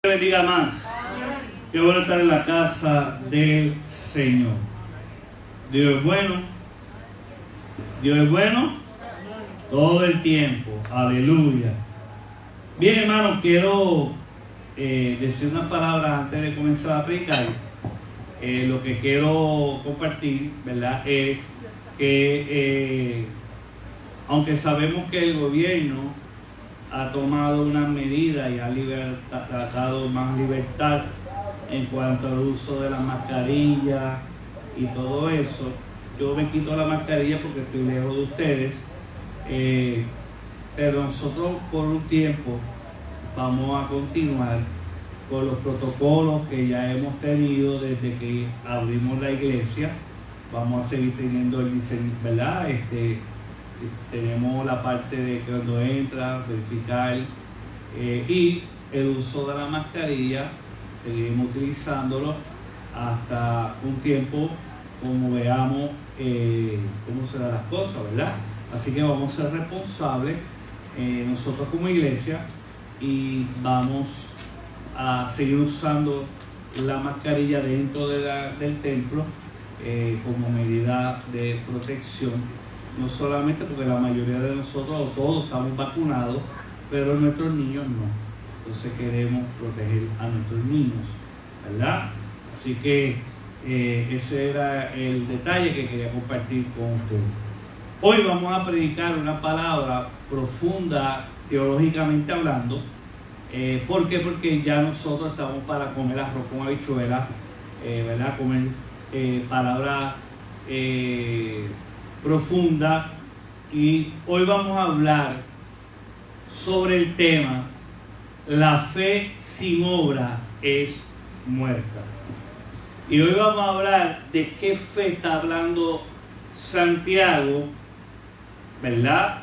Que bendiga más. Qué bueno estar en la casa del Señor. Dios es bueno. Dios es bueno todo el tiempo. Aleluya. Bien, hermanos, quiero decir una palabra antes de comenzar a predicar. Lo que quiero compartir, ¿verdad? Es que aunque sabemos que el gobierno ha tomado unas medidas y ha tratado más libertad en cuanto al uso de la mascarilla y todo eso. Yo me quito la mascarilla porque estoy lejos de ustedes, pero nosotros por un tiempo vamos a continuar con los protocolos que ya hemos tenido desde que abrimos la iglesia. Vamos a seguir teniendo el diseño, ¿verdad? Tenemos la parte de cuando entra, verificar y el uso de la mascarilla, seguiremos utilizándolo hasta un tiempo como veamos cómo se dan las cosas, ¿verdad? Así que vamos a ser responsables nosotros como iglesia y vamos a seguir usando la mascarilla dentro del templo como medida de protección. No solamente porque la mayoría de nosotros, todos estamos vacunados, pero nuestros niños no. Entonces queremos proteger a nuestros niños, ¿verdad? Así que ese era el detalle que quería compartir con ustedes. Hoy vamos a predicar una palabra profunda, teológicamente hablando. ¿Por qué? Porque ya nosotros estamos para comer arroz con habichuelas, ¿verdad? Comer palabras profunda, y hoy vamos a hablar sobre el tema: la fe sin obra es muerta. Y hoy vamos a hablar de qué fe está hablando Santiago, ¿verdad?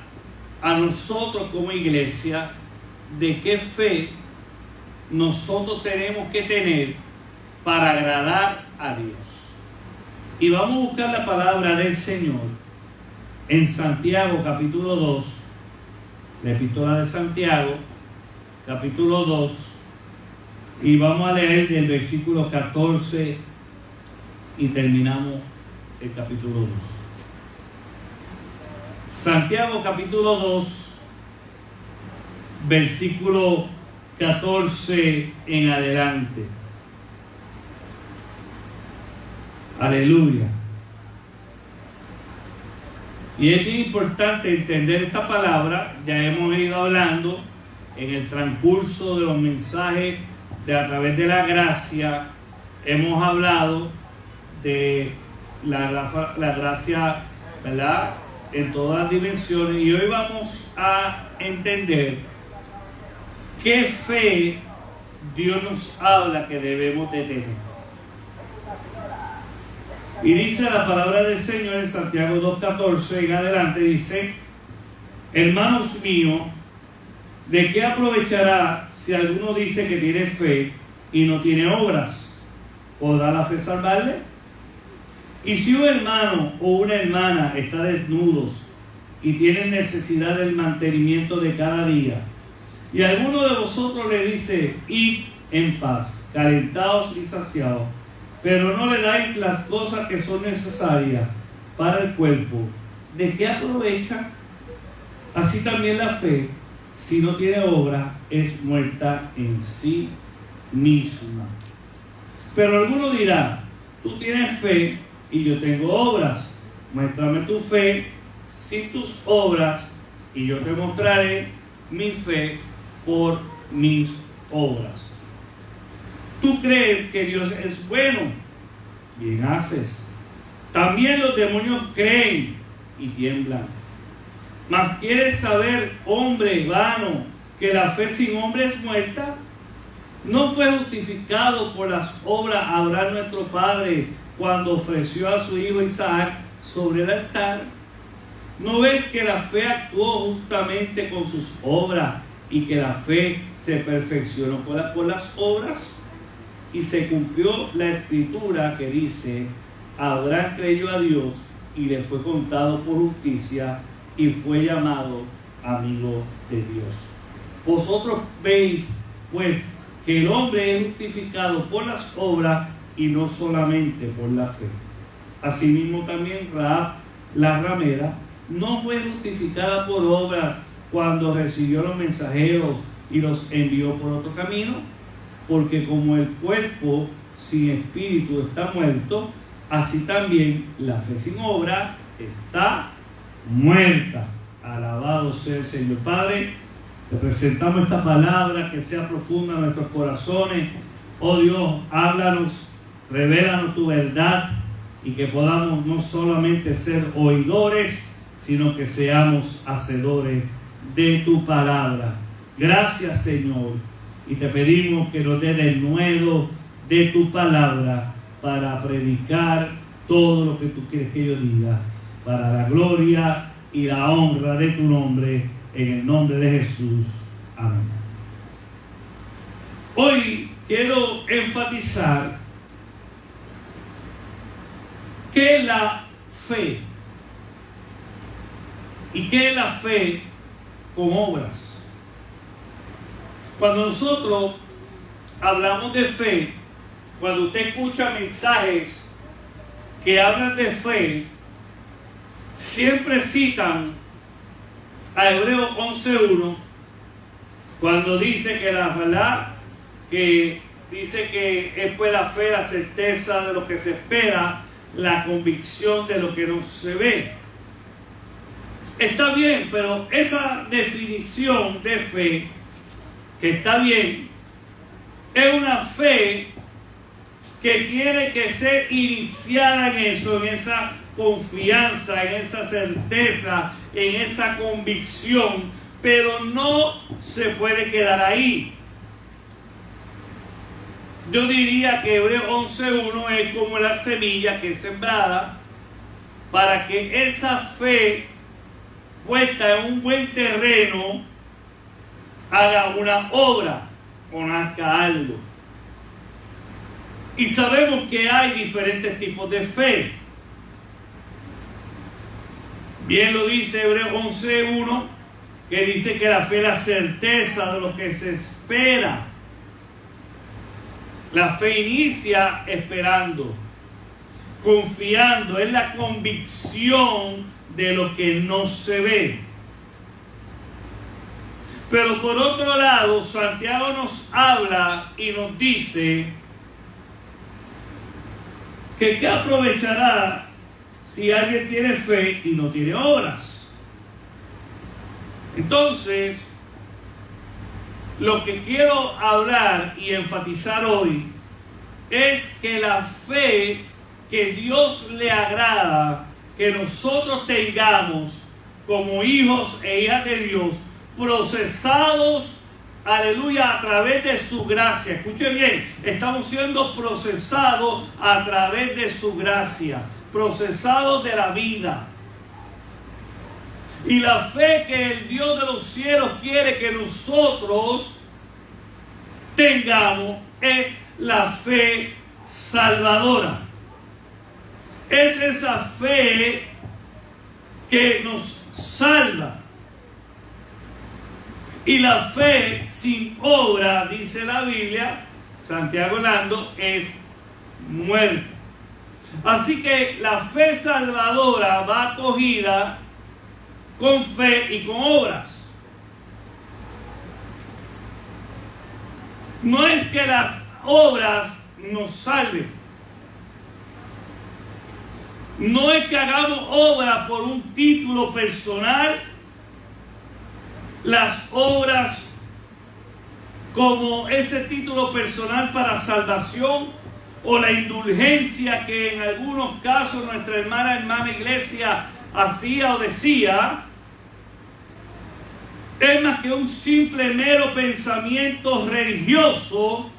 A nosotros como iglesia, de qué fe nosotros tenemos que tener para agradar a Dios. Y vamos a buscar la palabra del Señor en Santiago capítulo 2, la epístola de Santiago capítulo 2, y vamos a leer del versículo 14 y terminamos el capítulo 2. Santiago capítulo 2, versículo 14 en adelante. Aleluya. Y es bien importante entender esta palabra. Ya hemos ido hablando en el transcurso de los mensajes de a través de la gracia. Hemos hablado de la gracia, ¿verdad?, en todas las dimensiones. Y hoy vamos a entender qué fe Dios nos habla que debemos de tener. Y dice la palabra del Señor en Santiago 2:14 en adelante, dice: hermanos míos, ¿de qué aprovechará si alguno dice que tiene fe y no tiene obras? ¿Podrá la fe salvarle? Y si un hermano o una hermana está desnudos y tienen necesidad del mantenimiento de cada día, y alguno de vosotros le dice: id en paz, calentaos y saciados, pero no le dais las cosas que son necesarias para el cuerpo, ¿de qué aprovecha? Así también la fe, si no tiene obra, es muerta en sí misma. Pero alguno dirá: tú tienes fe y yo tengo obras. Muéstrame tu fe sin tus obras, y yo te mostraré mi fe por mis obras. Tú crees que Dios es bueno, bien haces. También los demonios creen y tiemblan. Mas ¿quieres saber, hombre vano, que la fe sin obra es muerta? ¿No fue justificado por las obras Abraham nuestro padre cuando ofreció a su hijo Isaac sobre el altar? ¿No ves que la fe actuó justamente con sus obras y que la fe se perfeccionó por las obras? Y se cumplió la escritura que dice: Abraham creyó a Dios y le fue contado por justicia, y fue llamado amigo de Dios. Vosotros veis pues que el hombre es justificado por las obras y no solamente por la fe. Asimismo también Rahab, la ramera, no fue justificada por obras cuando recibió los mensajeros y los envió por otro camino, porque como el cuerpo sin espíritu está muerto, así también la fe sin obra está muerta. Alabado sea el Señor. Padre, te presentamos esta palabra, que sea profunda en nuestros corazones. Oh Dios, háblanos, revélanos tu verdad, y que podamos no solamente ser oidores, sino que seamos hacedores de tu palabra. Gracias, Señor, y te pedimos que nos dé el nuevo de tu palabra para predicar todo lo que tú quieres que yo diga, para la gloria y la honra de tu nombre, en el nombre de Jesús. Amén. Hoy quiero enfatizar ¿qué es la fe? ¿Y qué es la fe con obras? Cuando nosotros hablamos de fe, cuando usted escucha mensajes que hablan de fe, siempre citan a Hebreos 11:1, cuando dice que la verdad, que dice que es pues la fe, la certeza de lo que se espera, la convicción de lo que no se ve. Está bien, pero esa definición de fe, que está bien, es una fe que tiene que ser iniciada en eso, en esa confianza, en esa certeza, en esa convicción, pero no se puede quedar ahí. Yo diría que Hebreos 11:1 es como la semilla que es sembrada para que esa fe puesta en un buen terreno haga una obra o nazca algo. Y sabemos que hay diferentes tipos de fe. Bien lo dice Hebreos 11:1, que dice que la fe es la certeza de lo que se espera. La fe inicia esperando, confiando, es la convicción de lo que no se ve. Pero por otro lado, Santiago nos habla y nos dice que ¿qué aprovechará si alguien tiene fe y no tiene obras? Entonces, lo que quiero hablar y enfatizar hoy es que la fe que Dios le agrada que nosotros tengamos como hijos e hijas de Dios, procesados, aleluya, a través de su gracia. Escuche bien, estamos siendo procesados a través de su gracia, procesados de la vida. Y la fe que el Dios de los cielos quiere que nosotros tengamos es la fe salvadora. Es esa fe que nos salva. Y la fe sin obra, dice la Biblia, Santiago hablando, es muerte. Así que la fe salvadora va acogida con fe y con obras. No es que las obras nos salven. No es que hagamos obra por un título personal. Las obras como ese título personal para salvación, o la indulgencia que en algunos casos nuestra hermana iglesia hacía o decía, es más que un simple mero pensamiento religioso,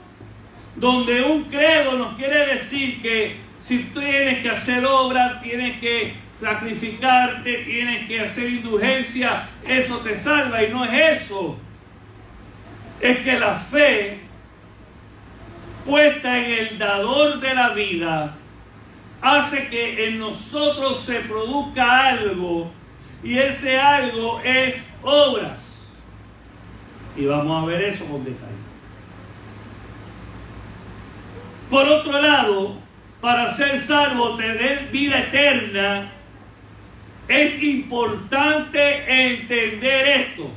donde un credo nos quiere decir que si tú tienes que hacer obra, tienes que sacrificarte, tienes que hacer indulgencia, eso te salva. Y no es eso. Es que la fe puesta en el dador de la vida hace que en nosotros se produzca algo, y ese algo es obras. Y vamos a ver eso con detalle. Por otro lado, para ser salvo, tener vida eterna, es importante entender esto.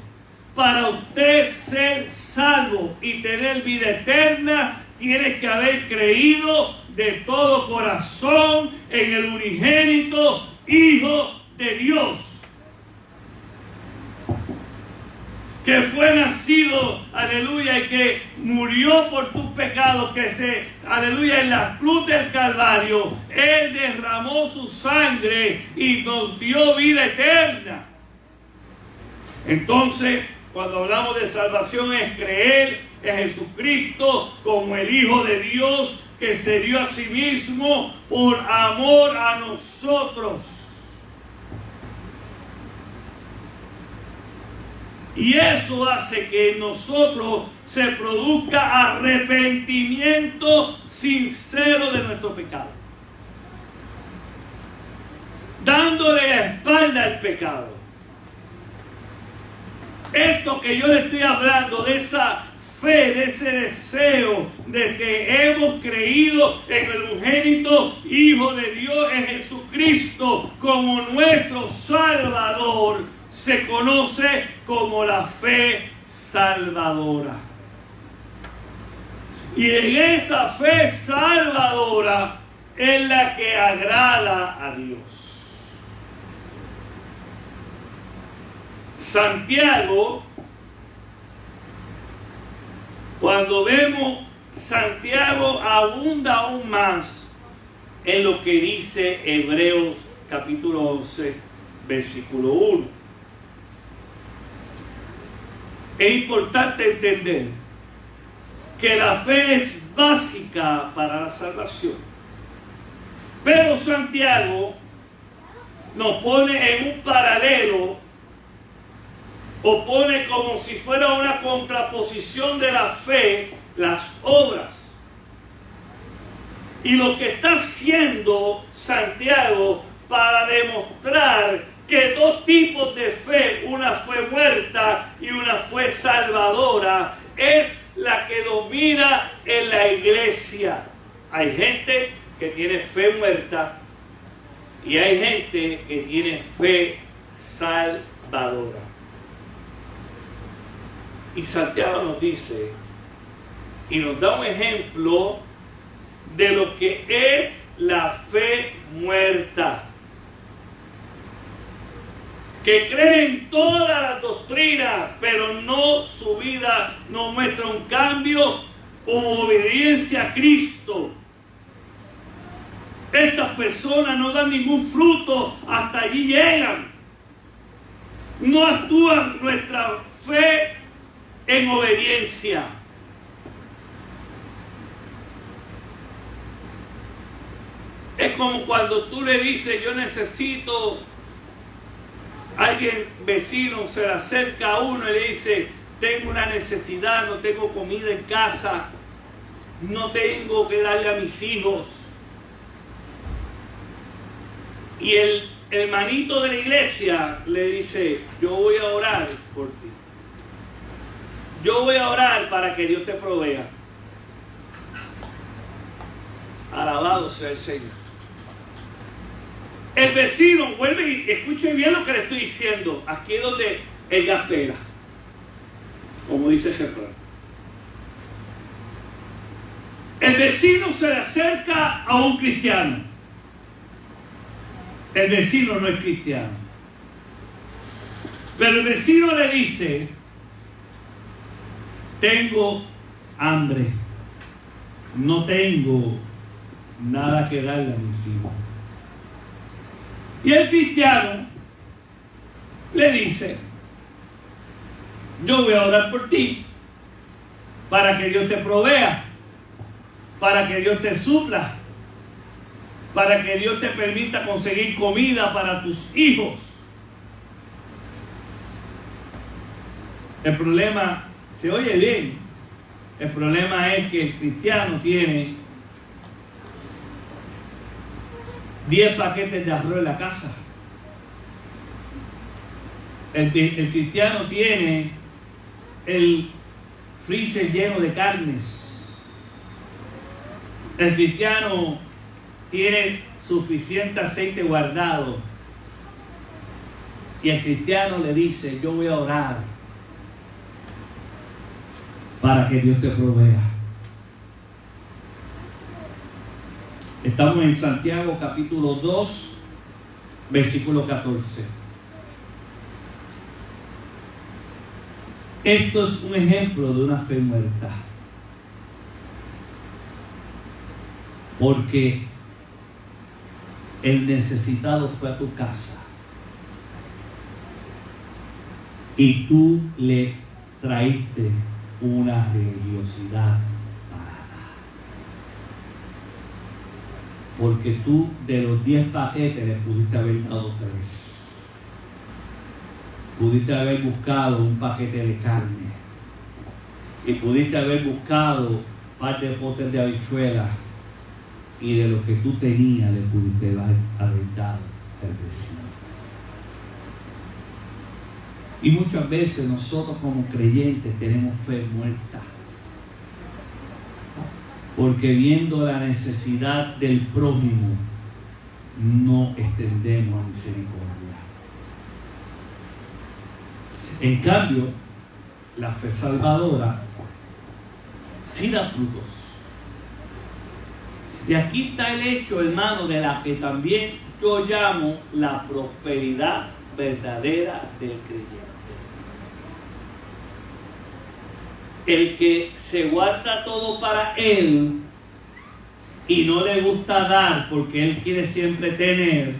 Para usted ser salvo y tener vida eterna, tiene que haber creído de todo corazón en el unigénito Hijo de Dios, que fue nacido, aleluya, y que murió por tus pecados, aleluya, en la cruz del Calvario. Él derramó su sangre y nos dio vida eterna. Entonces, cuando hablamos de salvación, es creer en Jesucristo como el Hijo de Dios, que se dio a sí mismo por amor a nosotros. Y eso hace que en nosotros se produzca arrepentimiento sincero de nuestro pecado, dándole la espalda al pecado. Esto que yo le estoy hablando, de esa fe, de ese deseo de que hemos creído en el unigénito Hijo de Dios, en Jesucristo, como nuestro Salvador, se conoce como la fe salvadora. Y en esa fe salvadora es la que agrada a Dios. Santiago, cuando vemos, Santiago abunda aún más en lo que dice Hebreos capítulo 11, versículo 1. Es importante entender que la fe es básica para la salvación. Pero Santiago nos pone en un paralelo, o pone como si fuera una contraposición de la fe, las obras. Y lo que está haciendo Santiago para demostrar que dos tipos de fe, una fe muerta y una fe salvadora, es la que domina en la iglesia. Hay gente que tiene fe muerta y hay gente que tiene fe salvadora. Y Santiago nos dice y nos da un ejemplo de lo que es la fe muerta, que cree en todas las doctrinas, pero no, su vida no muestra un cambio o obediencia a Cristo. Estas personas no dan ningún fruto, hasta allí llegan. No actúan nuestra fe en obediencia. Es como cuando tú le dices, yo necesito, alguien vecino se le acerca a uno y le dice, tengo una necesidad, no tengo comida en casa, no tengo que darle a mis hijos. Y el hermanito de la iglesia le dice, yo voy a orar por ti. Yo voy a orar para que Dios te provea. Alabado sea el Señor. El vecino vuelve y escuche bien lo que le estoy diciendo. Aquí es donde ella espera, como dice Jefrón. El vecino se le acerca a un cristiano. El vecino no es cristiano. Pero el vecino le dice, tengo hambre, no tengo nada que darle a mis hijos. Y el cristiano le dice, yo voy a orar por ti, para que Dios te provea, para que Dios te supla, para que Dios te permita conseguir comida para tus hijos. El problema, se oye bien, el problema es que el cristiano tiene 10 paquetes de arroz en la casa. El cristiano tiene el freezer lleno de carnes. El cristiano tiene suficiente aceite guardado y el cristiano le dice: yo voy a orar para que Dios te provea. Estamos en Santiago capítulo 2, versículo 14. Esto es un ejemplo de una fe muerta, porque el necesitado fue a tu casa y tú le traíste una religiosidad barata, porque tú de los 10 paquetes le pudiste haber dado 3. Pudiste haber buscado un paquete de carne y pudiste haber buscado un par de potes de habichuelas, y de lo que tú tenías le pudiste haber dado al vecino. Y muchas veces nosotros como creyentes tenemos fe muerta, porque viendo la necesidad del prójimo no extendemos misericordia. En cambio, la fe salvadora sí da frutos. Y aquí está el hecho, hermano, de la que también yo llamo la prosperidad verdadera del creyente. El que se guarda todo para él y no le gusta dar porque él quiere siempre tener,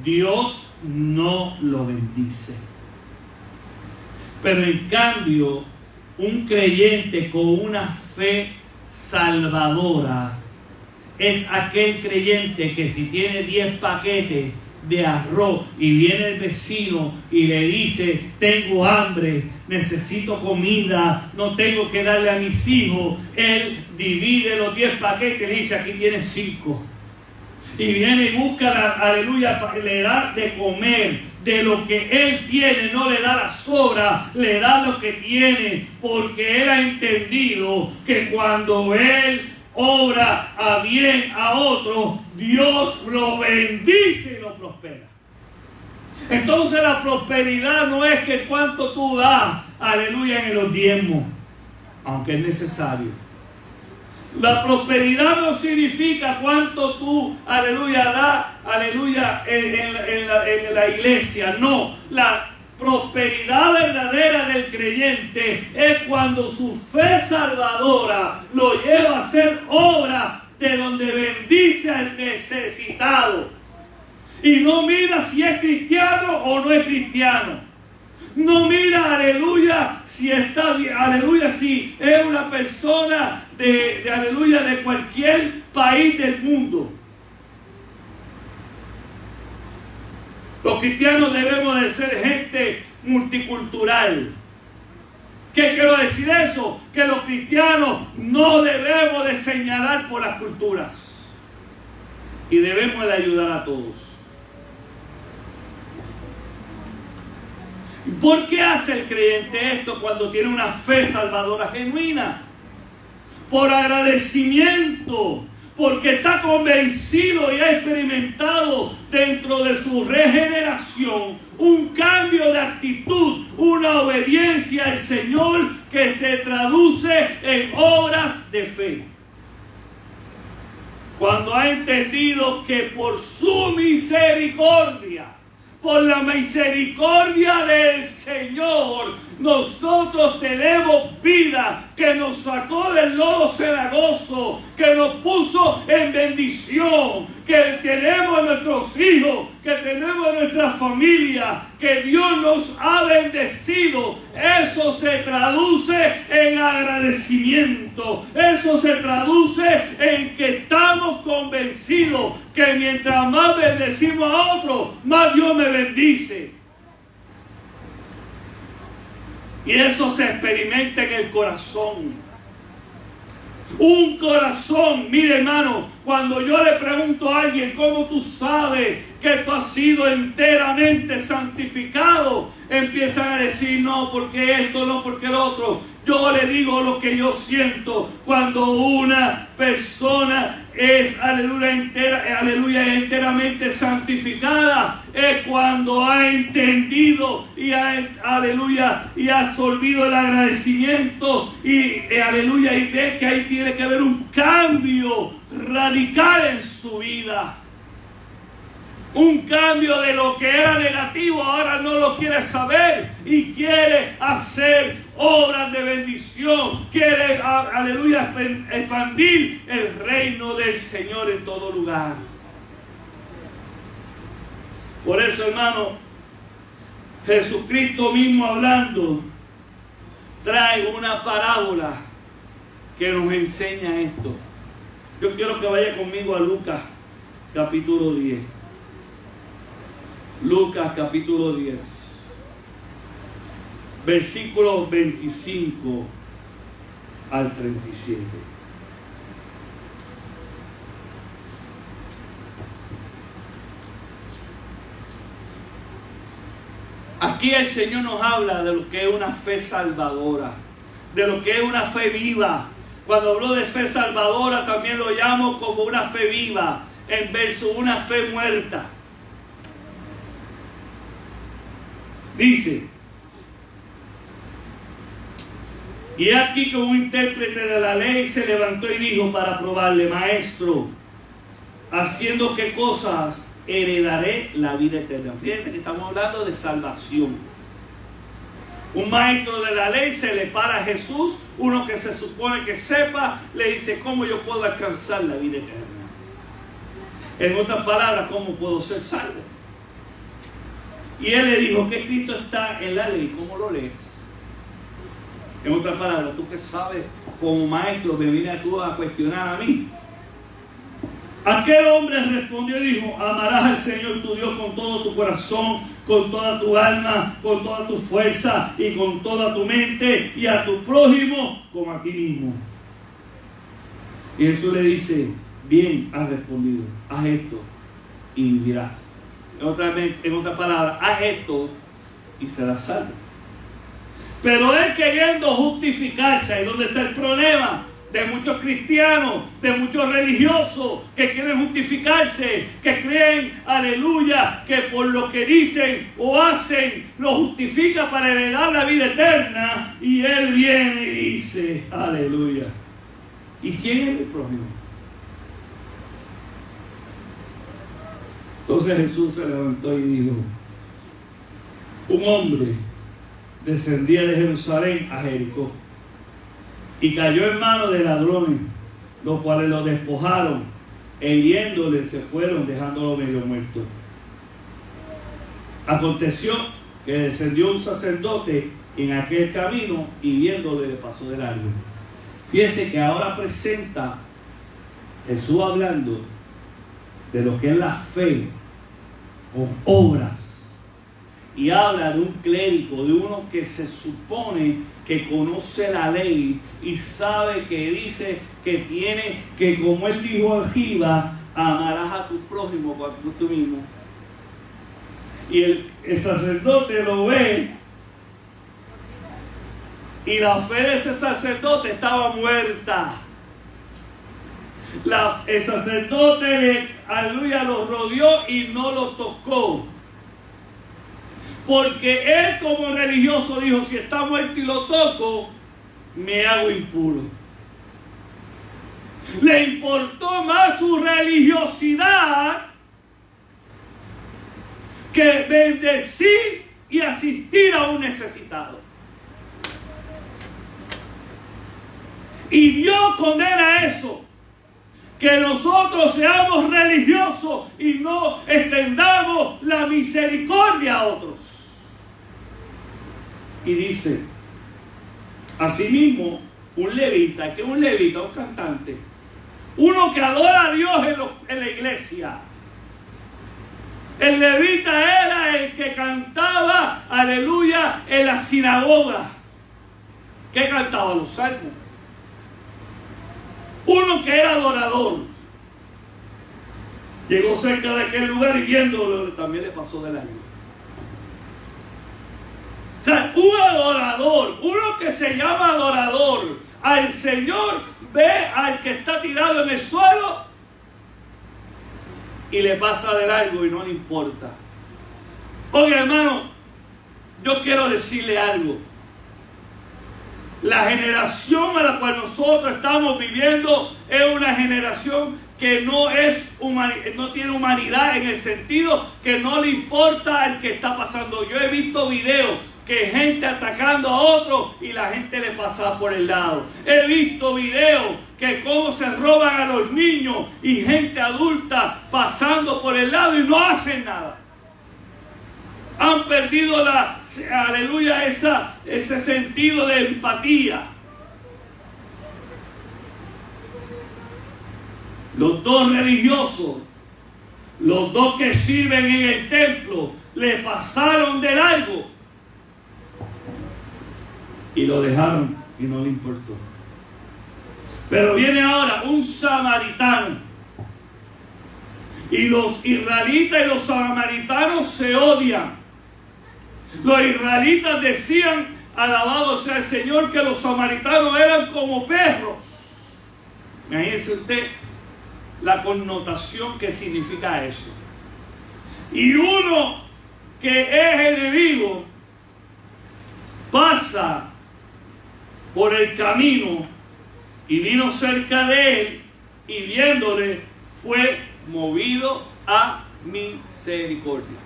Dios no lo bendice. Pero en cambio, un creyente con una fe salvadora es aquel creyente que si tiene 10 paquetes de arroz y viene el vecino y le dice: tengo hambre, necesito comida, no tengo que darle a mis hijos, él divide los 10 paquetes y le dice: aquí tienes 5. Y viene y busca, aleluya, le da de comer. De lo que él tiene no le da la sobra, le da lo que tiene, porque él ha entendido que cuando él obra a bien a otro, Dios lo bendice y lo prospera. Entonces la prosperidad no es que cuánto tú das, aleluya, en los diezmos, aunque es necesario. La prosperidad no significa cuánto tú, aleluya, das, aleluya, en la iglesia. No, la prosperidad verdadera del creyente es cuando su fe salvadora lo lleva a hacer obra de donde bendice al necesitado. Y no mira si es cristiano o no es cristiano. No mira, aleluya, si está bien, aleluya, si es una persona aleluya, de cualquier país del mundo. Los cristianos debemos de ser gente multicultural. ¿Qué quiero decir eso? Que los cristianos no debemos de señalar por las culturas y debemos de ayudar a todos. ¿Por qué hace el creyente esto cuando tiene una fe salvadora genuina? Por agradecimiento, porque está convencido y ha experimentado dentro de su regeneración un cambio de actitud, una obediencia al Señor que se traduce en obras de fe. Cuando ha entendido que por su misericordia, por la misericordia del Señor, nosotros tenemos vida, que nos sacó del lodo cenagoso, que nos puso en bendición, que tenemos a nuestros hijos, que tenemos a nuestra familia, que Dios nos ha bendecido. Eso se traduce en agradecimiento. Eso se traduce en que estamos convencidos que mientras más bendecimos a otros, más Dios me bendice. Y eso se experimenta en el corazón. Un corazón, mire hermano, cuando yo le pregunto a alguien: ¿cómo tú sabes que tú has sido enteramente santificado? Empiezan a decir: no, porque esto, no, porque lo otro. Yo le digo lo que yo siento cuando una persona es, aleluya, enteramente santificada. Es cuando ha entendido y aleluya, y ha absorbido el agradecimiento y aleluya, y ve que ahí tiene que haber un cambio radical en su vida. Un cambio de lo que era negativo, ahora no lo quiere saber y quiere hacer obras de bendición. Quiere, aleluya, expandir el reino del Señor en todo lugar. Por eso, hermano, Jesucristo mismo hablando, trae una parábola que nos enseña esto. Yo quiero que vaya conmigo a Lucas, capítulo 10. Lucas capítulo 10, versículos 25 al 37. Aquí el Señor nos habla de lo que es una fe salvadora, de lo que es una fe viva. Cuando hablo de fe salvadora también lo llamo como una fe viva, en verso una fe muerta. Dice, y aquí que un intérprete de la ley se levantó y dijo para probarle: Maestro, ¿haciendo qué cosas heredaré la vida eterna? Fíjense que estamos hablando de salvación. Un maestro de la ley se le para a Jesús, uno que se supone que sepa, le dice: ¿cómo yo puedo alcanzar la vida eterna? En otras palabras, ¿cómo puedo ser salvo? Y él le dijo: ¿qué escrito está en la ley? ¿Cómo lo lees? En otras palabras, tú que sabes, como maestro, me vienes tú a cuestionar a mí. Aquel hombre respondió y dijo: amarás al Señor tu Dios con todo tu corazón, con toda tu alma, con toda tu fuerza y con toda tu mente, y a tu prójimo como a ti mismo. Y Jesús le dice: bien has respondido, haz esto y vivirás. En otras palabras, haz esto y serás salvo. Pero él, queriendo justificarse, ahí donde está el problema de muchos cristianos, de muchos religiosos que quieren justificarse, que creen, aleluya, que por lo que dicen o hacen lo justifica para heredar la vida eterna. Y él viene y dice: aleluya, ¿y quién es el prójimo? Entonces Jesús se levantó y dijo: un hombre descendía de Jerusalén a Jericó y cayó en manos de ladrones, los cuales lo despojaron e hiriéndole se fueron, dejándolo medio muerto. Aconteció que descendió un sacerdote en aquel camino y viéndole le pasó de largo. Fíjense que ahora presenta Jesús hablando de lo que es la fe con obras, y habla de un clérigo, de uno que se supone que conoce la ley y sabe que dice que tiene que, como él dijo a Giba, amarás a tu prójimo como a tú mismo. Y el sacerdote lo ve, y la fe de ese sacerdote estaba muerta. El sacerdote, aleluya, lo rodeó y no lo tocó. Porque él, como religioso, dijo: si está muerto y lo toco, me hago impuro. Le importó más su religiosidad que bendecir y asistir a un necesitado. Y Dios condena eso. Que nosotros seamos religiosos y no extendamos la misericordia a otros. Y dice: asimismo, un levita, que un levita, un cantante, uno que adora a Dios en la iglesia. El levita era el que cantaba, aleluya, en la sinagoga. ¿Qué cantaba? Los salmos. Uno que era adorador. Llegó cerca de aquel lugar y viéndolo también le pasó de largo. sea, un adorador, uno que se llama adorador, al Señor ve al que está tirado en el suelo y le pasa de largo y no le importa. Oye, hermano, yo quiero decirle algo. La generación a la cual nosotros estamos viviendo es una generación que no tiene humanidad, en el sentido que no le importa el que está pasando. Yo he visto videos que gente atacando a otro y la gente le pasa por el lado. He visto videos que cómo se roban a los niños y gente adulta pasando por el lado y no hacen nada. Han perdido ese sentido de empatía. Los dos religiosos, los dos que sirven en el templo, le pasaron de largo y lo dejaron y no le importó. Pero viene ahora un samaritano. Y los israelitas y los samaritanos se odian. Los israelitas decían, alabado sea el Señor, que los samaritanos eran como perros. Imagínense usted la connotación que significa eso. Y uno que es enemigo pasa por el camino y vino cerca de él y viéndole fue movido a misericordia.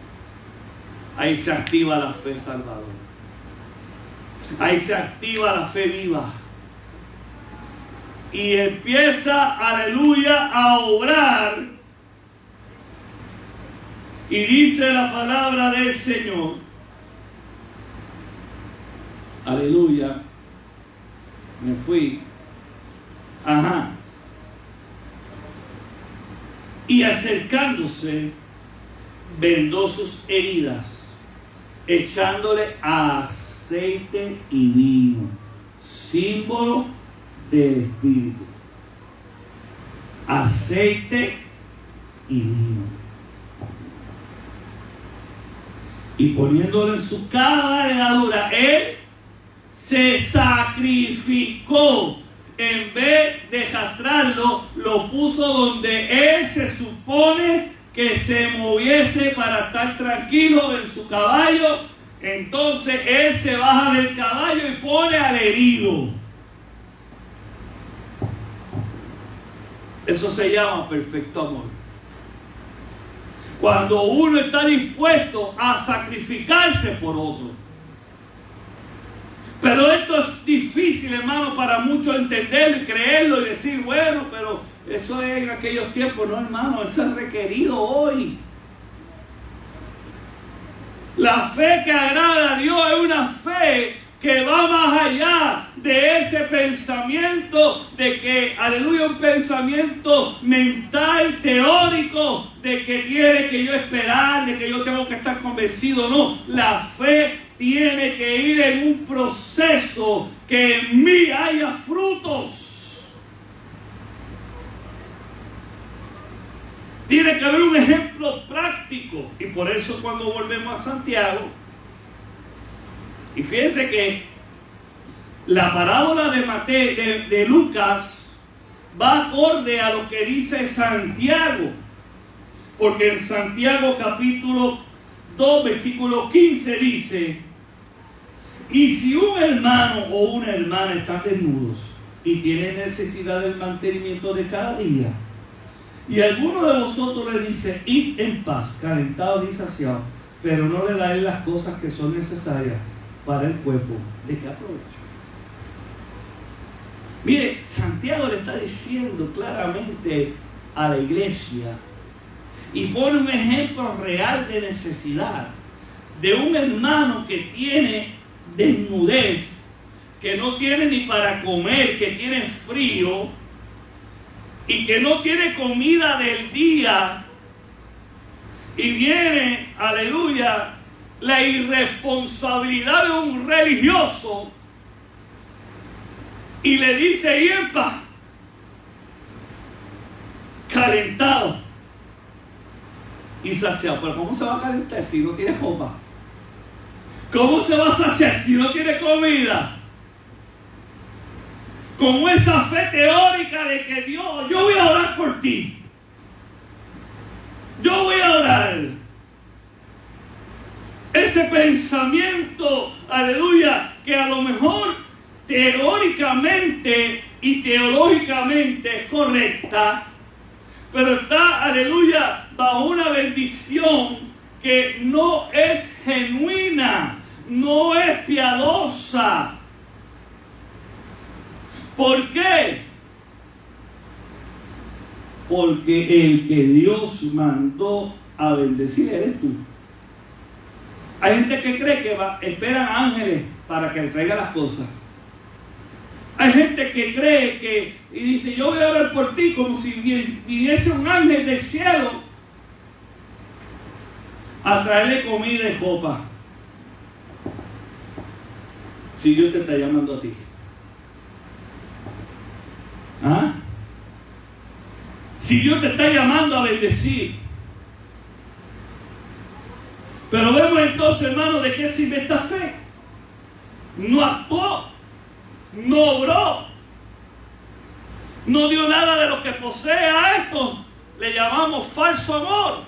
Ahí se activa la fe salvadora. Ahí se activa la fe viva. Y empieza, aleluya, a obrar. Y dice la palabra del Señor, aleluya, me fui, y acercándose, vendó sus heridas, echándole aceite y vino, símbolo del Espíritu. Aceite y vino. Y poniéndolo en su cabalgadura, él se sacrificó. En vez de castrarlo, lo puso donde él se supone que se moviese para estar tranquilo en su caballo. Entonces él se baja del caballo y pone al herido. Eso se llama perfecto amor. Cuando uno está dispuesto a sacrificarse por otro. Pero esto es difícil, hermano, para muchos entenderlo y creerlo y decir, bueno, pero eso es en aquellos tiempos. No, hermano, eso es requerido hoy. La fe que agrada a Dios es una fe que va más allá de ese pensamiento de que, aleluya, un pensamiento mental, teórico, de que tiene que yo esperar, de que yo tengo que estar convencido. No, la fe tiene que ir en un proceso que en mí haya frutos. Tiene que haber un ejemplo práctico. Y por eso cuando volvemos a Santiago, y fíjense que la parábola de Lucas va acorde a lo que dice Santiago. Porque en Santiago capítulo 2, versículo 15 dice: y si un hermano o una hermana están desnudos y tienen necesidad del mantenimiento de cada día, y alguno de vosotros le dice, id en paz, calentados y saciados, pero no le dais las cosas que son necesarias para el cuerpo, ¿de qué aprovecho? Mire, Santiago le está diciendo claramente a la iglesia y pone un ejemplo real de necesidad de un hermano que tiene desnudez, que no tiene ni para comer, que tiene frío y que no tiene comida del día, y viene, aleluya, la irresponsabilidad de un religioso y le dice, ¡yepa! Calentado y saciado. Pero ¿cómo se va a calentar si no tiene ropa? ¿Cómo se va a saciar si no tiene comida? Con esa fe teórica de que Dios, yo voy a orar por ti. Yo voy a orar. Ese pensamiento, aleluya, que a lo mejor teóricamente y teológicamente es correcta, pero está, aleluya, bajo una bendición que no es genuina, no es piadosa. ¿Por qué? Porque el que Dios mandó a bendecir eres tú. Hay gente que cree que esperan ángeles para que le traigan las cosas. Hay gente que cree que, y dice, yo voy a orar por ti como si viniese un ángel del cielo a traerle comida y copa. Si Dios te está llamando a ti. ¿Ah? Si Dios te está llamando a bendecir. Pero vemos entonces, hermano, de qué sirve esta fe. No actuó, no obró, no dio nada de lo que posee a esto. Le llamamos falso amor.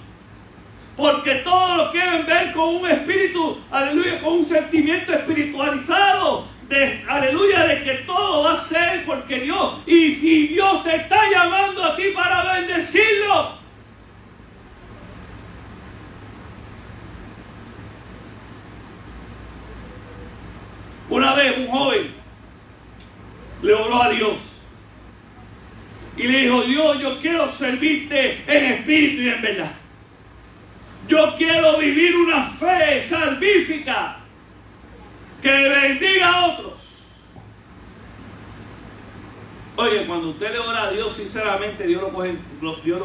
Porque todos lo quieren ver con un espíritu, aleluya, con un sentimiento espiritualizado. Aleluya, de que todo va a ser porque Dios. Y si Dios te está llamando a ti para bendecirlo, una vez un joven le oró a Dios y le dijo: Dios, yo quiero servirte en espíritu y en verdad. Yo quiero vivir una fe salvífica que bendiga a otros. Oye, cuando usted le ora a Dios, sinceramente, Dios lo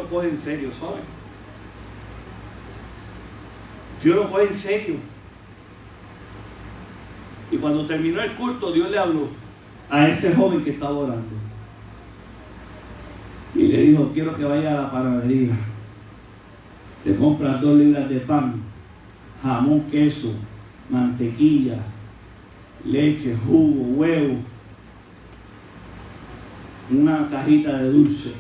coge en serio, ¿sabe? Dios lo coge en serio. Y cuando terminó el culto, Dios le habló a ese joven que estaba orando. Y le dijo: quiero que vaya a la panadería. Te compras 2 libras de pan, jamón, queso, mantequilla, leche, jugo, huevo, una cajita de dulce,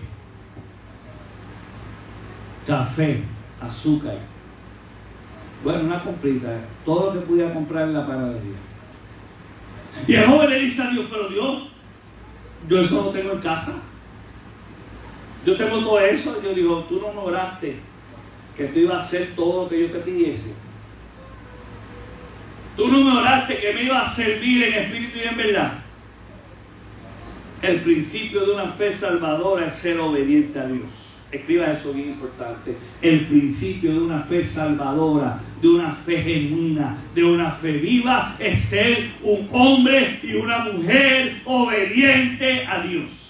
café, azúcar. Bueno, una comprita, todo lo que pudiera comprar en la panadería. Y el joven le dice a Dios: pero Dios, yo eso no tengo en casa. Yo tengo todo eso. Yo digo: tú no me oraste que tú ibas a hacer todo lo que yo te pidiese. Tú no me oraste que me ibas a servir en espíritu y en verdad. El principio de una fe salvadora es ser obediente a Dios. Escriba eso, bien importante. El principio de una fe salvadora, de una fe genuina, de una fe viva, es ser un hombre y una mujer obediente a Dios.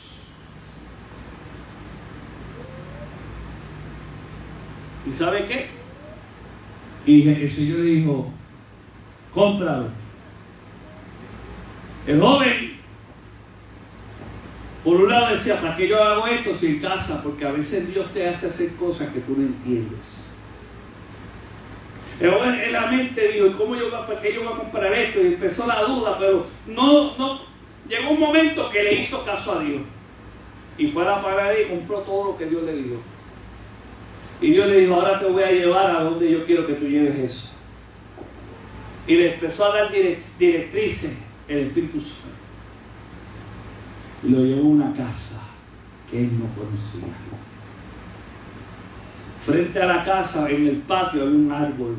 ¿Y sabe qué? Y el Señor le dijo: cómpralo. El joven, por un lado, decía: ¿para qué yo hago esto si en casa? Porque a veces Dios te hace hacer cosas que tú no entiendes. El joven en la mente dijo: ¿para qué yo voy a comprar esto? Y empezó la duda, pero no. Llegó un momento que le hizo caso a Dios. Y fue a la panadería y compró todo lo que Dios le dijo. Y Dios le dijo: ahora te voy a llevar a donde yo quiero que tú lleves eso. Y le empezó a dar directrices el Espíritu Santo. Y lo llevó a una casa que él no conocía. Frente a la casa, en el patio, había un árbol.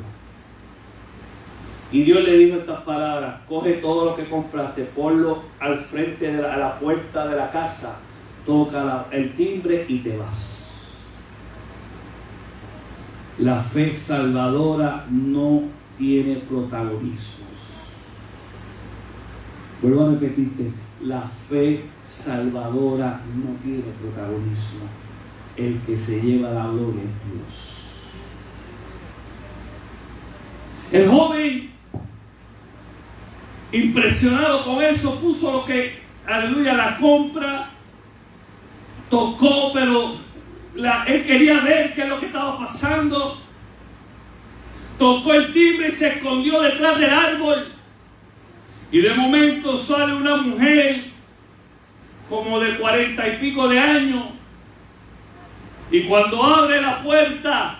Y Dios le dijo estas palabras: coge todo lo que compraste, ponlo al frente de la puerta de la casa, toca el timbre y te vas. La fe salvadora no tiene protagonismos. Vuelvo a repetirte: la fe salvadora no tiene protagonismo. El que se lleva la gloria es Dios. El joven, impresionado con eso, puso lo que, aleluya, la compra, tocó, pero él quería ver qué es lo que estaba pasando. Tocó el timbre y se escondió detrás del árbol. Y de momento sale una mujer como de 40 y pico de años. Y cuando abre la puerta,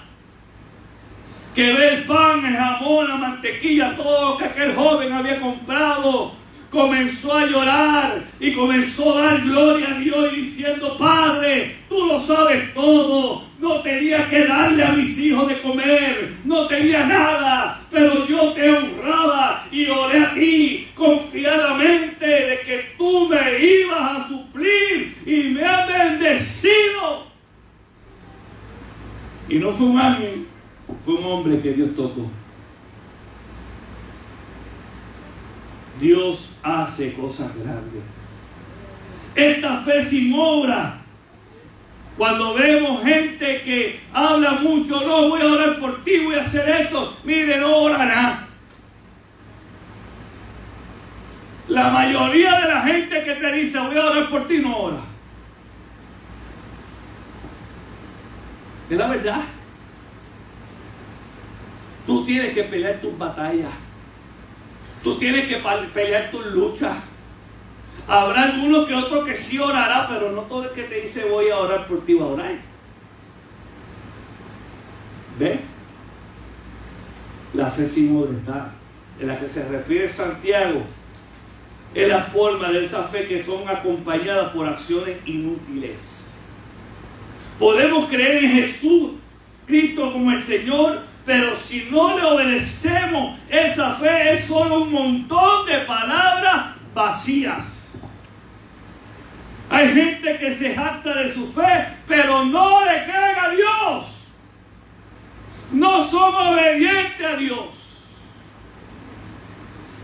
que ve el pan, el jamón, la mantequilla, todo lo que aquel joven había comprado, comenzó a llorar y comenzó a dar gloria a Dios y diciendo: Padre, tú lo sabes todo, no tenía que darle a mis hijos de comer, no tenía nada, pero yo te honraba y oré a ti confiadamente de que tú me ibas a suplir y me has bendecido. Y no fue un ángel, fue un hombre que Dios tocó. Dios hace cosas grandes. Esta fe sin obra, cuando vemos gente que habla mucho, no, voy a orar por ti, voy a hacer esto, mire, no ora nada. La mayoría de la gente que te dice voy a orar por ti, no ora. Es la verdad. Tú tienes que pelear tus batallas. Tú tienes que pelear tus luchas. Habrá alguno que otro que sí orará, pero no todo el que te dice voy a orar por ti va a orar. ¿Ves? La fe sin obra está en la que se refiere Santiago. Es la forma de esa fe que son acompañadas por acciones inútiles. Podemos creer en Jesús, Cristo como el Señor, pero si no le obedecemos, esa fe es solo un montón de palabras vacías. Hay gente que se jacta de su fe, pero no le creen a Dios. No son obedientes a Dios.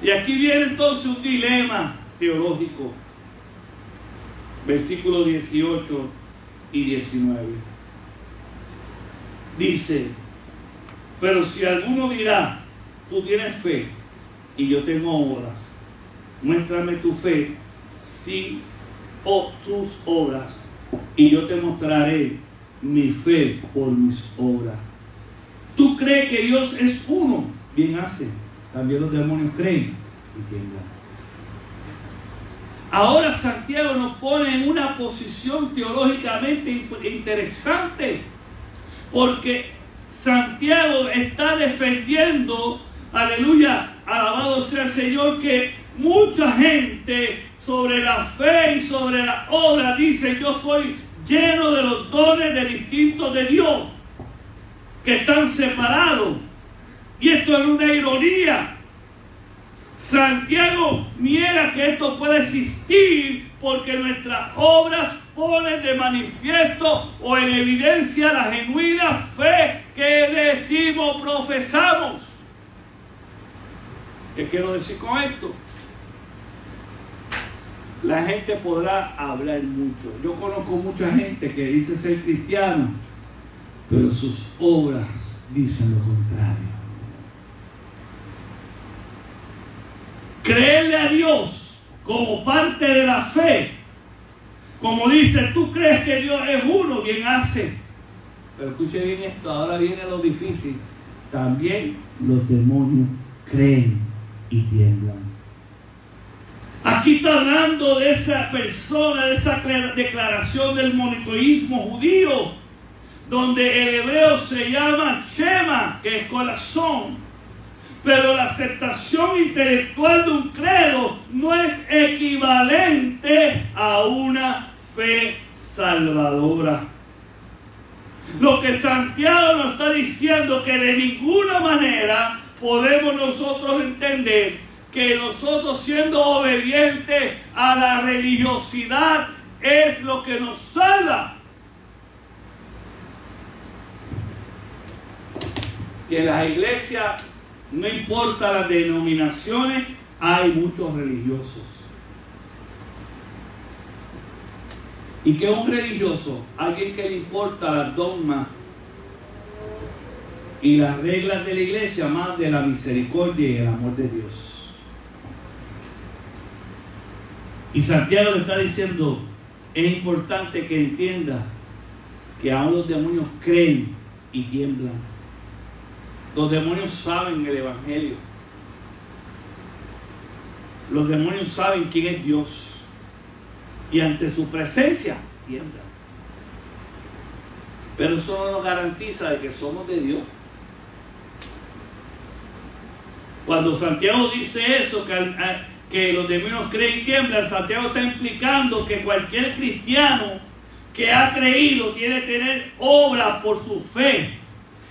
Y aquí viene entonces un dilema teológico. Versículos 18 y 19. Dice: pero si alguno dirá, tú tienes fe y yo tengo obras, muéstrame tu fe o tus obras, y yo te mostraré mi fe por mis obras. ¿Tú crees que Dios es uno? Bien hace. También los demonios creen y tiemblan. Ahora Santiago nos pone en una posición teológicamente interesante, porque Santiago está defendiendo, aleluya, alabado sea el Señor, que mucha gente sobre la fe y sobre la obra dice: yo soy lleno de los dones de distintos de Dios, que están separados. Y esto es una ironía. Santiago niega que esto pueda existir porque nuestras obras ponen de manifiesto o en evidencia la genuina fe que decimos, profesamos. ¿Qué quiero decir con esto? La gente podrá hablar mucho. Yo conozco mucha gente que dice ser cristiano, pero sus obras dicen lo contrario. Creerle a Dios como parte de la fe, como dice, tú crees que Dios es uno, bien hace. Pero escuche bien esto, ahora viene lo difícil. También los demonios creen y tiemblan. Aquí está hablando de esa persona, de esa declaración del monoteísmo judío, donde el hebreo se llama Shema, que es corazón. Pero la aceptación intelectual de un credo no es equivalente a una fe salvadora. Lo que Santiago nos está diciendo, que de ninguna manera podemos nosotros entender que nosotros, siendo obedientes a la religiosidad, es lo que nos salva. Y en las iglesias, no importa las denominaciones, hay muchos religiosos. ¿Y qué es un religioso? Alguien que le importa las dogmas y las reglas de la iglesia más de la misericordia y el amor de Dios. Y Santiago le está diciendo, es importante que entienda que aún los demonios creen y tiemblan. Los demonios saben el evangelio. Los demonios saben quién es Dios. Y ante su presencia, tiemblan. Pero eso no nos garantiza de que somos de Dios. Cuando Santiago dice eso, que los demonios creen y tiemblan, Santiago está implicando que cualquier cristiano que ha creído tiene que tener obra por su fe.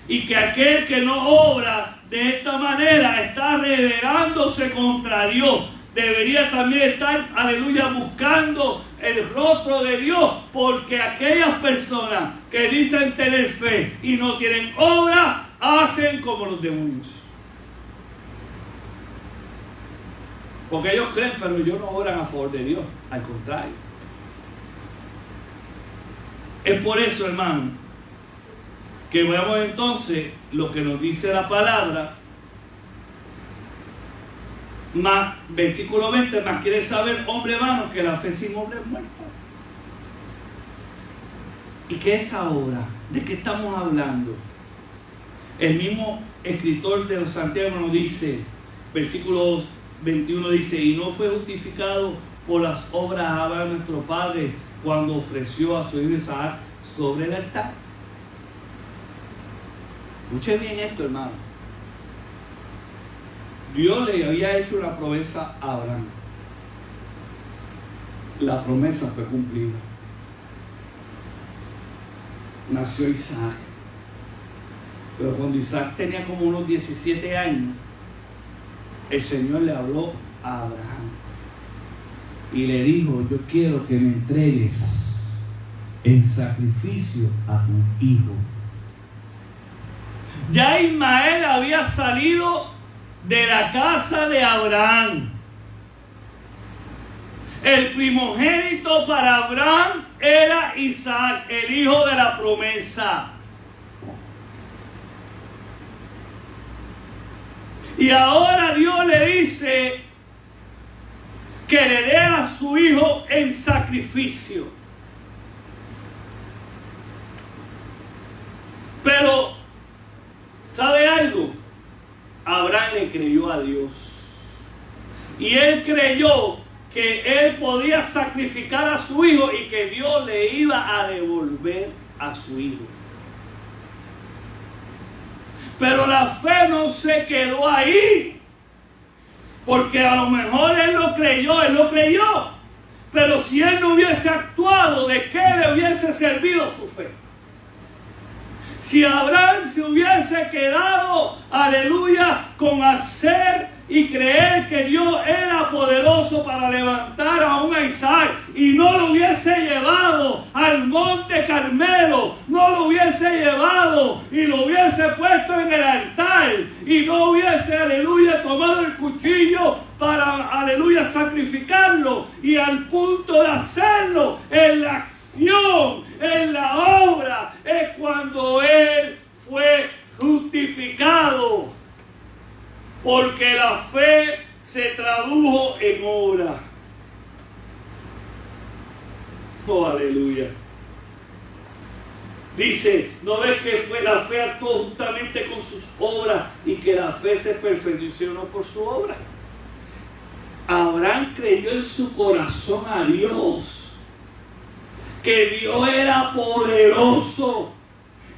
Y que aquel que no obra de esta manera está rebelándose contra Dios. Debería también estar, aleluya, buscando el rostro de Dios, porque aquellas personas que dicen tener fe y no tienen obra, hacen como los demonios. Porque ellos creen, pero ellos no obran a favor de Dios, al contrario. Es por eso, hermano, que veamos entonces lo que nos dice la palabra. Más, versículo 20, más quiere saber, hombre vano, que la fe sin obra es muerta. ¿Y qué es esa obra? ¿De qué estamos hablando? El mismo escritor de los Santiago nos dice, versículo 21 dice, y no fue justificado por las obras Abraham nuestro padre cuando ofreció a su hijo Isaac sobre el altar. Escuche bien esto, hermano. Dios le había hecho una promesa a Abraham. La promesa fue cumplida. Nació Isaac. Pero cuando Isaac tenía como unos 17 años, el Señor le habló a Abraham y le dijo, yo quiero que me entregues en sacrificio a tu hijo. Ya Ismael había salido de la casa de Abraham. El primogénito para Abraham era Isaac, el hijo de la promesa. Y ahora Dios le dice que le dé a su hijo en sacrificio. Pero, ¿sabe algo? Abraham le creyó a Dios. Y él creyó que él podía sacrificar a su hijo y que Dios le iba a devolver a su hijo. Pero la fe no se quedó ahí. Porque a lo mejor él lo creyó. Pero si él no hubiese actuado, ¿de qué le hubiese servido su fe? Si Abraham se hubiese quedado, aleluya, con hacer y creer que Dios era poderoso para levantar a un Isaac y no lo hubiese llevado al monte Carmelo, no lo hubiese llevado y lo hubiese puesto en el altar y no hubiese, aleluya, tomado el cuchillo para, aleluya, sacrificarlo y al punto de hacerlo en la acción, en la obra, es cuando él fue justificado. Porque la fe se tradujo en obra. Oh, aleluya. Dice, ¿no ves que fue la fe actuó justamente con sus obras y que la fe se perfeccionó por su obra? Abraham creyó en su corazón a Dios, que Dios era poderoso,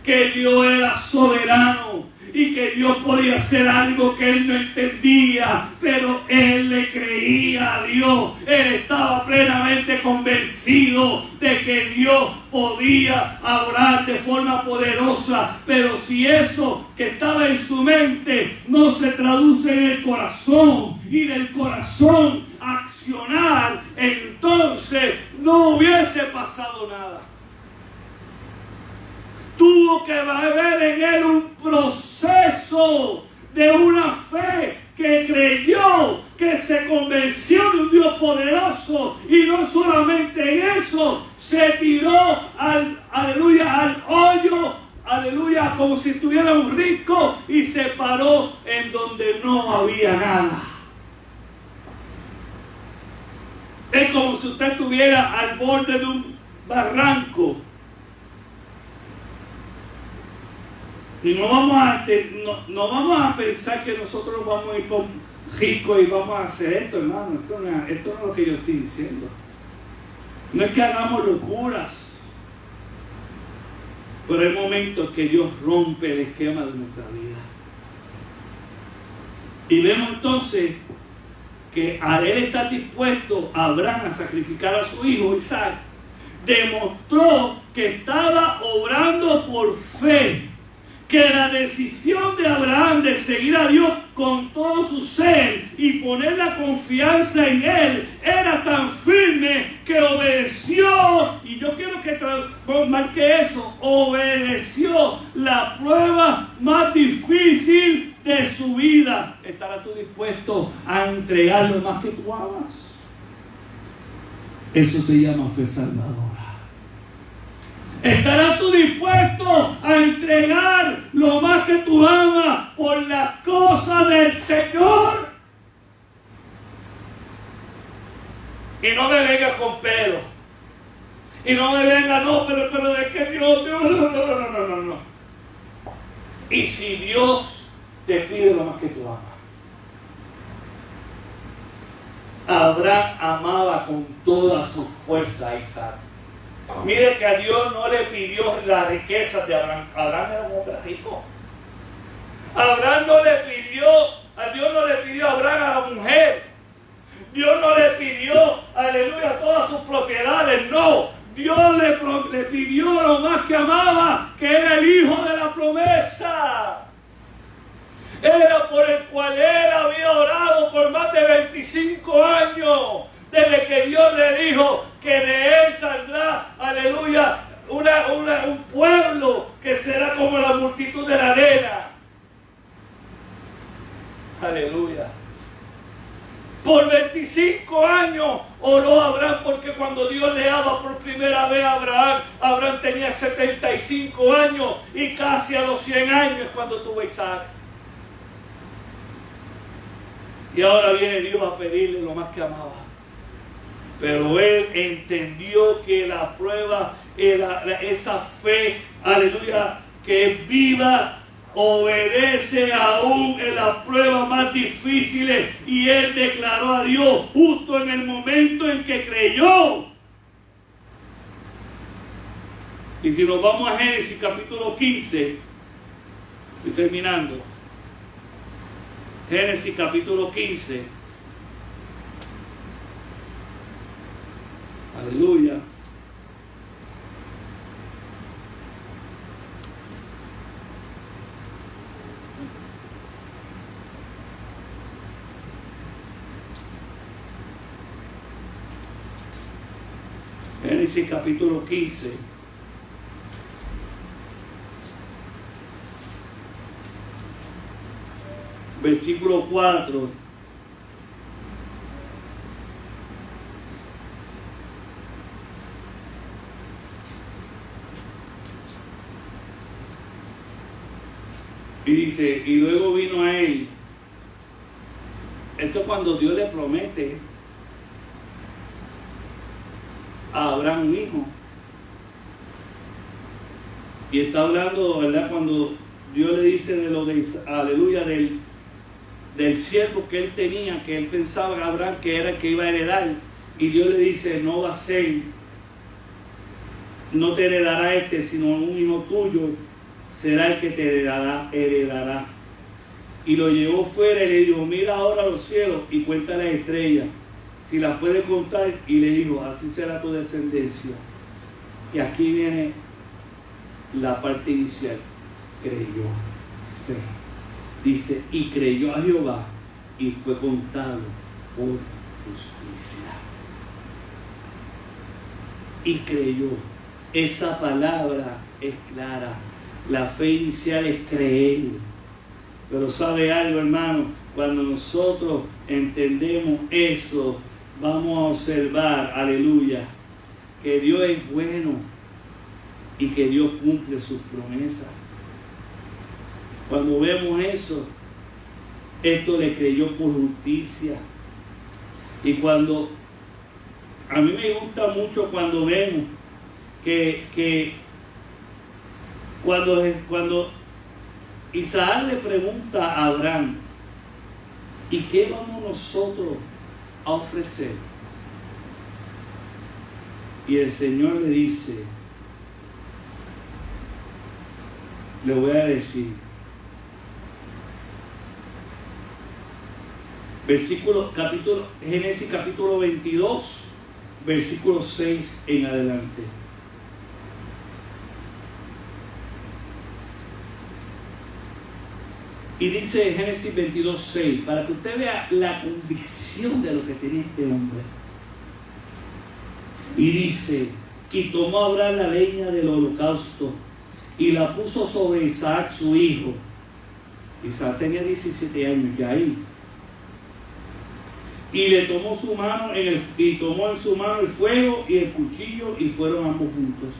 que Dios era soberano y que Dios podía hacer algo que él no entendía, pero él le creía a Dios. Él estaba plenamente convencido de que Dios podía obrar de forma poderosa, pero si eso que estaba en su mente no se traduce en el corazón y del corazón accionar, entonces no hubiese pasado nada. Tuvo que haber en él un proceso de una fe que creyó, que se convenció de un Dios poderoso y no solamente en eso, se tiró al hoyo, aleluya, como si estuviera un rico y se paró en donde no había nada. Es como si usted estuviera al borde de un barranco Y no vamos a pensar que nosotros vamos a ir por ricos y vamos a hacer esto, hermano. Esto no es lo que yo estoy diciendo. No es que hagamos locuras, pero hay momentos que Dios rompe el esquema de nuestra vida. Y vemos entonces que al él estar dispuesto, Abraham, a sacrificar a su hijo Isaac, demostró que estaba obrando por fe, que la decisión de Abraham de seguir a Dios con todo su ser y poner la confianza en Él era tan firme que obedeció, y yo quiero que marque eso, obedeció la prueba más difícil de su vida. ¿Estarás tú dispuesto a entregar lo más que tú amas? Eso se llama fe salvadora. ¿Estarás tú dispuesto a entregar lo más que tú amas por las cosas del Señor? Y no me vengas con pero. Y no me vengas, no, pero de qué Dios, no. Y si Dios te pide lo más que tú amas. Abraham amaba con toda su fuerza a Isaac. Mire que a Dios no le pidió las riquezas de Abraham. Abraham era un hombre rico. A Dios no le pidió a Abraham a la mujer. Dios no le pidió, aleluya, todas sus propiedades. No, Dios le pidió lo más que amaba, que era el hijo de la promesa. Era por el cual él había orado por más de 25 años. Desde que Dios le dijo que de él saldrá, aleluya, un pueblo que será como la multitud de la arena. Aleluya. Por 25 años oró Abraham, porque cuando Dios le daba por primera vez a Abraham, Abraham tenía 75 años y casi a los 100 años cuando tuvo Isaac. Y ahora viene Dios a pedirle lo más que amaba. Pero él entendió que la prueba, esa fe, aleluya, que es viva, obedece aún en las pruebas más difíciles. Y él declaró a Dios justo en el momento en que creyó. Y si nos vamos a Génesis capítulo 15, estoy terminando. Génesis capítulo 15. Aleluya. Génesis capítulo 15. Versículo 4. Y dice, y luego vino a él. Esto es cuando Dios le promete a Abraham un hijo. Y está hablando, ¿verdad? Cuando Dios le dice de lo de, aleluya, del siervo que él tenía, que él pensaba, Abraham, que era el que iba a heredar. Y Dios le dice, no va a ser, no te heredará sino un hijo tuyo será el que te heredará. Y lo llevó fuera y le dijo, mira ahora los cielos y cuenta las estrellas, si las puedes contar. Y le dijo, así será tu descendencia. Y aquí viene la parte inicial. Creyó, fe. Dice, y creyó a Jehová y fue contado por justicia. Y creyó. Esa palabra es clara. La fe inicial es creer. Pero ¿sabe algo, hermano? Cuando nosotros entendemos eso, vamos a observar, aleluya, que Dios es bueno y que Dios cumple sus promesas. Cuando vemos eso, esto le creyó por justicia. Y cuando, a mí me gusta mucho cuando vemos que cuando Isaac le pregunta a Abraham, ¿y qué vamos nosotros a ofrecer? Y el Señor le dice, le voy a decir, Génesis capítulo 22, versículo 6 en adelante. Y dice Génesis 22, 6, para que usted vea la convicción de lo que tenía este hombre. Y dice, y tomó Abraham la leña del holocausto y la puso sobre Isaac su hijo. Isaac tenía 17 años ya ahí. Y le tomó su mano tomó en su mano el fuego y el cuchillo, y fueron ambos juntos.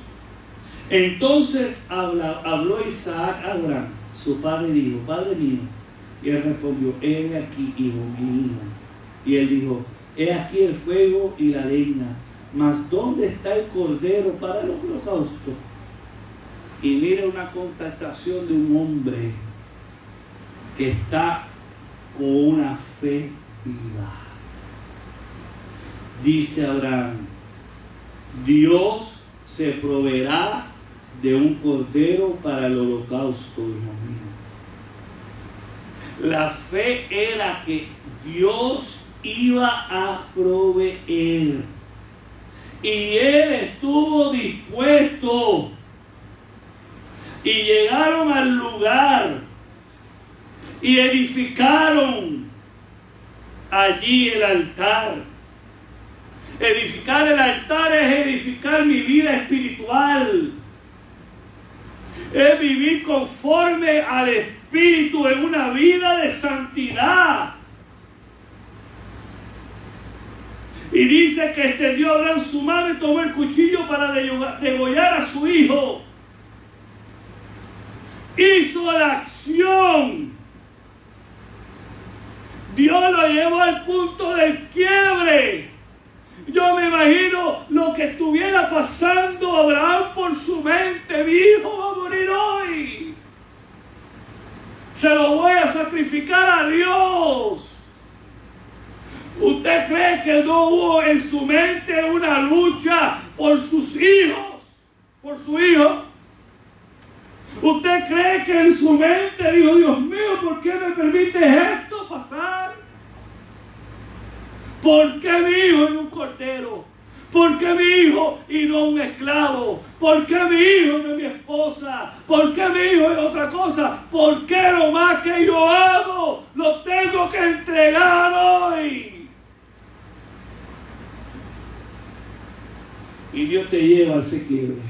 Entonces habló Isaac a Abraham, su padre, y dijo, Padre mío. Y él respondió, he aquí, hijo, mi hijo. Y él dijo, he aquí el fuego y la leña, mas ¿dónde está el cordero para el holocausto? Y mire una contestación de un hombre que está con una fe viva. Dice Abraham, Dios se proveerá de un cordero para el holocausto, hijo mío. La fe era que Dios iba a proveer. Y él estuvo dispuesto. Y llegaron al lugar y edificaron allí el altar. Edificar el altar es edificar mi vida espiritual. Es vivir conforme al Espíritu en una vida de santidad. Y dice que extendió Abraham su mano y tomó el cuchillo para degollar a su hijo. Hizo la acción. Dios lo llevó al punto del quiebre. Yo me imagino lo que estuviera pasando Abraham por su mente. Mi hijo va a morir hoy. Se lo voy a sacrificar a Dios. ¿Usted cree que no hubo en su mente una lucha por sus hijos? Por su hijo. ¿Usted cree que en su mente dijo, Dios mío, ¿por qué me permites esto pasar? ¿Por qué mi hijo y no un cordero? ¿Por qué mi hijo y no un esclavo? ¿Por qué mi hijo y no mi esposa? ¿Por qué mi hijo y otra cosa? ¿Por qué lo más que yo hago lo tengo que entregar hoy? Y Dios te lleva a ese quiebre,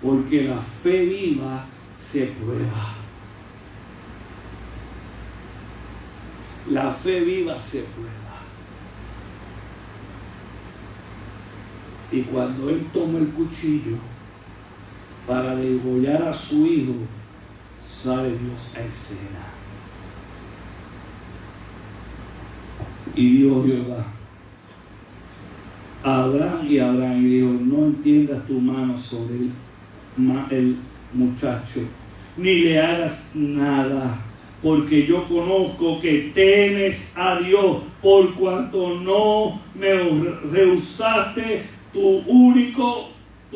porque la fe viva se prueba. La fe viva se prueba. Y cuando él toma el cuchillo para degollar a su hijo, sale Dios a escena. Y dijo Jehová a Abraham y dijo, no entiendas tu mano sobre el muchacho, ni le hagas nada, porque yo conozco que temes a Dios, por cuanto no me rehusaste tu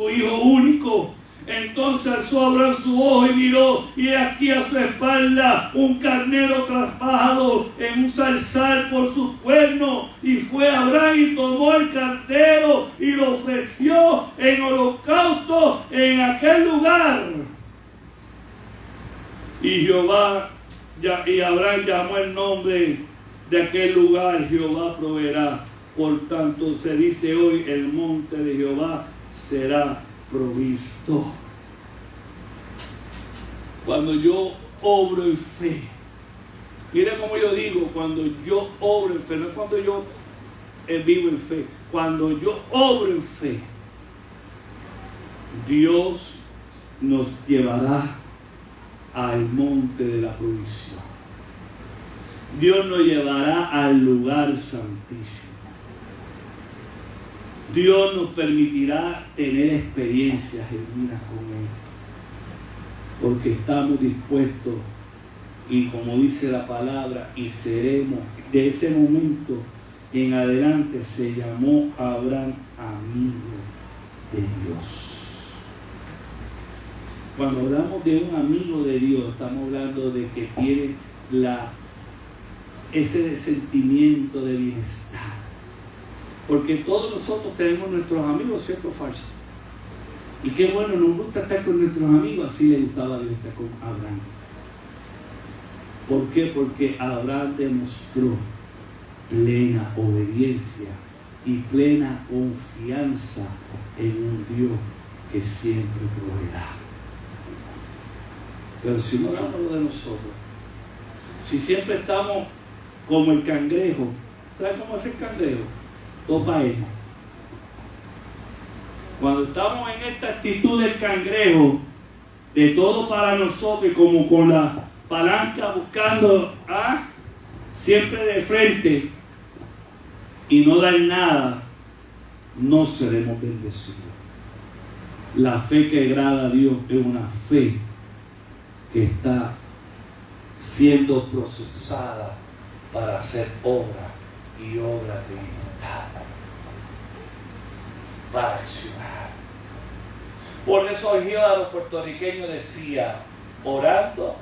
hijo único. Entonces alzó Abraham su ojo y miró, y aquí a su espalda un carnero traspajado en un zarzal por sus cuernos. Y fue Abraham y tomó el carnero y lo ofreció en holocausto en aquel lugar. Y Abraham llamó el nombre de aquel lugar, Jehová proveerá. Por tanto, se dice hoy, el monte de Jehová será provisto. Cuando yo obro en fe, mire cómo yo digo, cuando yo obro en fe, no es cuando yo vivo en fe, cuando yo obro en fe, Dios nos llevará al monte de la provisión. Dios nos llevará al lugar santísimo. Dios nos permitirá tener experiencias genuinas con Él, porque estamos dispuestos Y como dice la palabra, y seremos, de ese momento en adelante se llamó Abraham amigo de Dios. Cuando hablamos de un amigo de Dios, estamos hablando de que tiene ese sentimiento de bienestar. Porque todos nosotros tenemos nuestros amigos, ¿cierto o falso? Y qué bueno, nos gusta estar con nuestros amigos, así le gustaba a Dios estar con Abraham. ¿Por qué? Porque Abraham demostró plena obediencia y plena confianza en un Dios que siempre proveerá. Pero si no hablamos de nosotros, si siempre estamos como el cangrejo, ¿sabes cómo es el cangrejo? Dos vainas. Cuando estamos en esta actitud del cangrejo, de todo para nosotros y como con la palanca buscando siempre de frente y no dar nada, no seremos bendecidos. La fe que agrada a Dios es una fe que está siendo procesada para hacer obra y obra de libertad, para accionar. Por eso el jíbaro puertorriqueño decía, orando,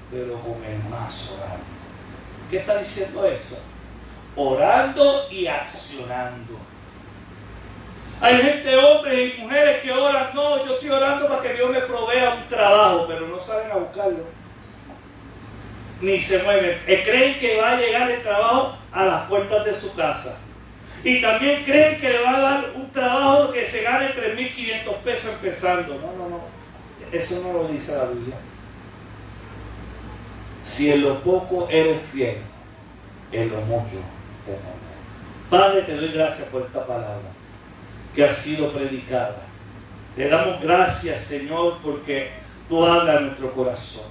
pero con el más orando. ¿Qué está diciendo eso? Orando y accionando. Hay gente, hombres y mujeres que oran, no, yo estoy orando para que Dios me provea un trabajo, pero no salen a buscarlo. Ni se mueven. Creen que va a llegar el trabajo a las puertas de su casa. Y también creen que le va a dar un trabajo que se gane 3.500 pesos empezando. No. Eso no lo dice la Biblia. Si en lo poco eres fiel, en lo mucho te pondré. Padre, te doy gracias por esta palabra que ha sido predicada. Te damos gracias, Señor, porque tú hablas a nuestro corazón.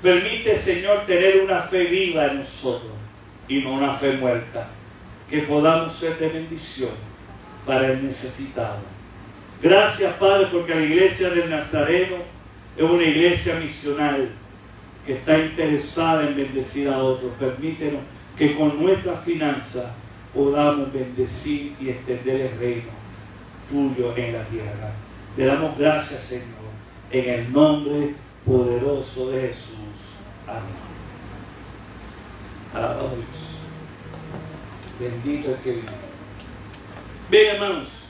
Permite, Señor, tener una fe viva en nosotros y no una fe muerta. Que podamos ser de bendición para el necesitado. Gracias, Padre, porque la iglesia del Nazareno es una iglesia misional que está interesada en bendecir a otros. Permítenos que con nuestras finanzas podamos bendecir y extender el reino tuyo en la tierra. Te damos gracias, Señor, en el nombre poderoso de Jesús. Amén. Alabado Dios. Bendito el que vive. Bien, hermanos.